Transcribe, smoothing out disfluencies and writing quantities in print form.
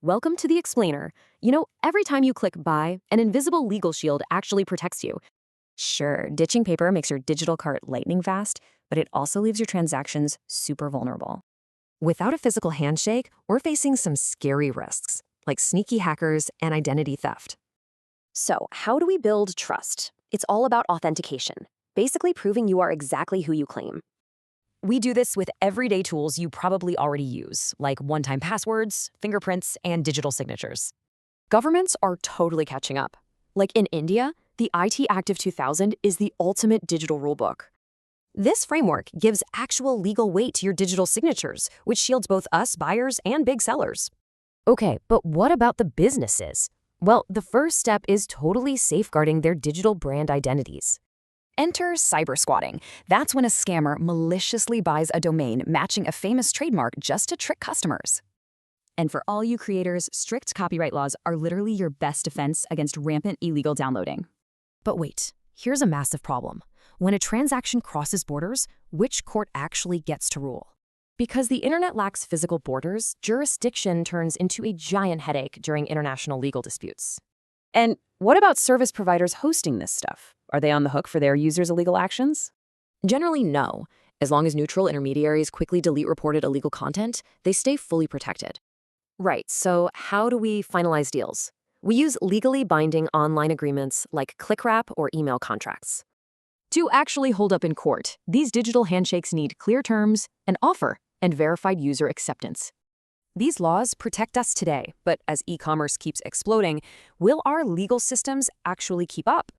Welcome to the Explainer. Every time you click buy, an invisible legal shield actually protects you. Sure, ditching paper makes your digital cart lightning fast, but it also leaves your transactions super vulnerable. Without a physical handshake, we're facing some scary risks, like sneaky hackers and identity theft. So, how do we build trust? It's all about authentication, basically proving you are exactly who you claim. We do this with everyday tools you probably already use, like one-time passwords, fingerprints, and digital signatures. Governments are totally catching up. Like in India, the IT Active 2000 is the ultimate digital rulebook. This framework gives actual legal weight to your digital signatures, which shields both us buyers and big sellers. Okay, but what about the businesses? Well, the first step is totally safeguarding their digital brand identities. Enter cyber squatting. That's when a scammer maliciously buys a domain matching a famous trademark just to trick customers. And for all you creators, strict copyright laws are literally your best defense against rampant illegal downloading. But wait, here's a massive problem. When a transaction crosses borders, which court actually gets to rule? Because the internet lacks physical borders, jurisdiction turns into a giant headache during international legal disputes. And what about service providers hosting this stuff? Are they on the hook for their users' illegal actions? Generally, no. As long as neutral intermediaries quickly delete reported illegal content, they stay fully protected. Right, so how do we finalize deals? We use legally binding online agreements like ClickWrap or email contracts. To actually hold up in court, these digital handshakes need clear terms, an offer, and verified user acceptance. These laws protect us today, but as e-commerce keeps exploding, will our legal systems actually keep up?